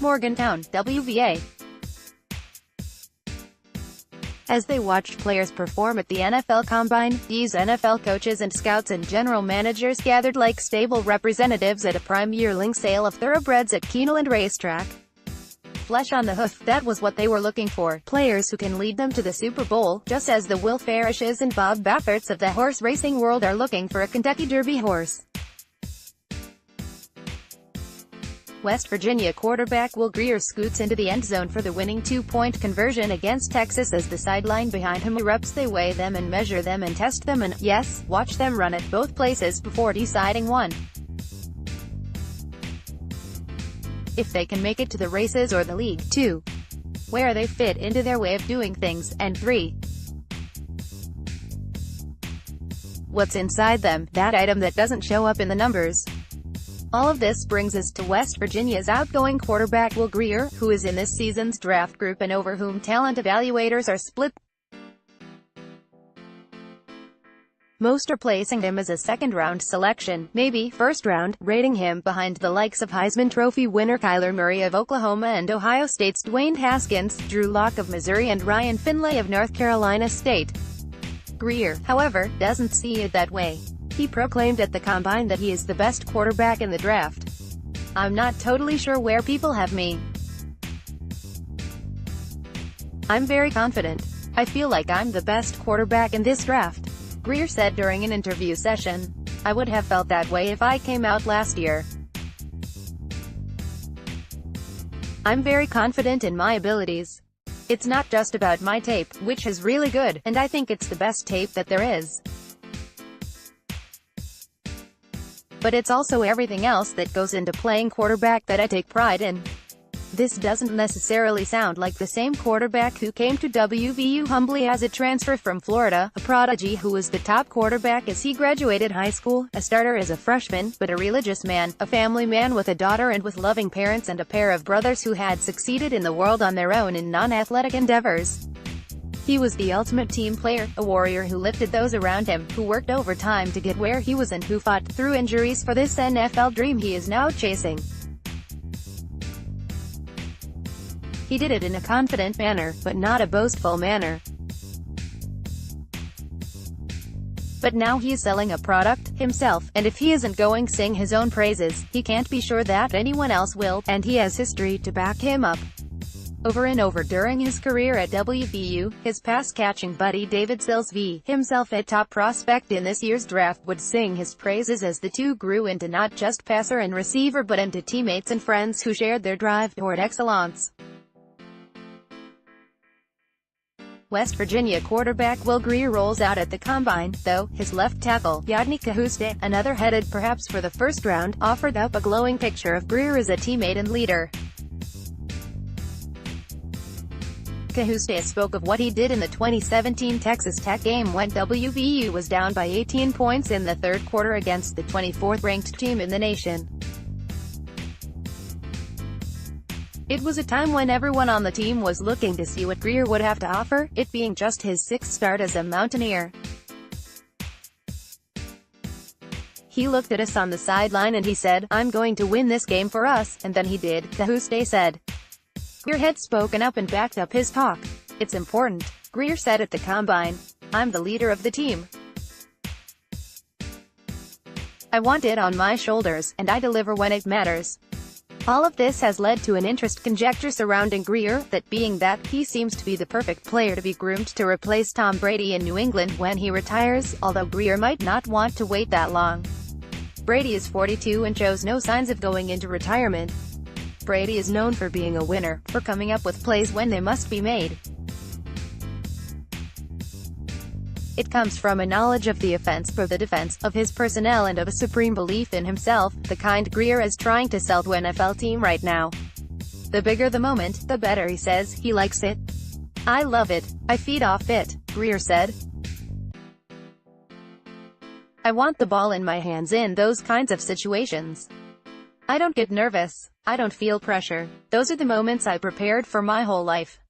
Morgantown, W.Va. As they watched players perform at the NFL Combine, these NFL coaches and scouts and general managers gathered like stable representatives at a prime yearling sale of thoroughbreds at Keeneland Race Track. Flesh on the hoof, that was what they were looking for, players who can lead them to the Super Bowl, just as the Will Farishes and Bafferts of the horse racing world are looking for a Kentucky Derby horse. West Virginia quarterback Will Grier scoots into the end zone for the winning two-point conversion against Texas as the sideline behind him erupts. They weigh them and measure them and test them and, yes, watch them run at both places before deciding one. If they can make it to the races or the league, 2. Where they fit into their way of doing things, and 3. What's inside them, that item that doesn't show up in the numbers. All of this brings us to West Virginia's outgoing quarterback Will Grier, who is in this season's draft group and over whom talent evaluators are split. Most are placing him as a second-round selection, maybe first-round, rating him behind the likes of Heisman Trophy winner Kyler Murray of Oklahoma and Ohio State's Dwayne Haskins, Drew Lock of Missouri and Ryan Finley of North Carolina State. Grier, however, doesn't see it that way. He proclaimed at the Combine that he is the best quarterback in the draft. "I'm not totally sure where people have me. I'm very confident. I feel like I'm the best quarterback in this draft," Grier said during an interview session. "I would have felt that way if I came out last year. I'm very confident in my abilities. It's not just about my tape, which is really good, and I think it's the best tape that there is. But it's also everything else that goes into playing quarterback that I take pride in." This doesn't necessarily sound like the same quarterback who came to WVU humbly as a transfer from Florida, a prodigy who was the top quarterback as he graduated high school, a starter as a freshman, but a religious man, a family man with a daughter and with loving parents and a pair of brothers who had succeeded in the world on their own in non-athletic endeavors. He was the ultimate team player, a warrior who lifted those around him, who worked overtime to get where he was and who fought through injuries for this NFL dream he is now chasing. He did it in a confident manner, but not a boastful manner. But now he's selling a product, himself, and if he isn't going to sing his own praises, he can't be sure that anyone else will, and he has history to back him up. Over and over during his career at WVU, his pass-catching buddy David Silsby, himself a top prospect in this year's draft, would sing his praises as the two grew into not just passer and receiver but into teammates and friends who shared their drive toward excellence. West Virginia quarterback Will Grier rolls out at the Combine, though, his left tackle, Yodny Cajuste, another headed perhaps for the first round, offered up a glowing picture of Grier as a teammate and leader. Cajuste spoke of what he did in the 2017 Texas Tech game when WVU was down by 18 points in the third quarter against the 24th-ranked team in the nation. "It was a time when everyone on the team was looking to see what Grier would have to offer, it being just his sixth start as a Mountaineer. He looked at us on the sideline and he said, 'I'm going to win this game for us,' and then he did," Cajuste said. Grier had spoken up and backed up his talk. "It's important," Grier said at the Combine. "I'm the leader of the team. I want it on my shoulders, and I deliver when it matters." All of this has led to an interest conjecture surrounding Grier, that being that he seems to be the perfect player to be groomed to replace Tom Brady in New England when he retires, although Grier might not want to wait that long. Brady is 42 and shows no signs of going into retirement. Brady is known for being a winner, for coming up with plays when they must be made. It comes from a knowledge of the offense for the defense, of his personnel and of a supreme belief in himself, the kind Grier is trying to sell to an NFL team right now. "The bigger the moment, the better," he says. "He likes it. I love it. I feed off it," Grier said. "I want the ball in my hands in those kinds of situations. I don't get nervous. I don't feel pressure. Those are the moments I prepared for my whole life."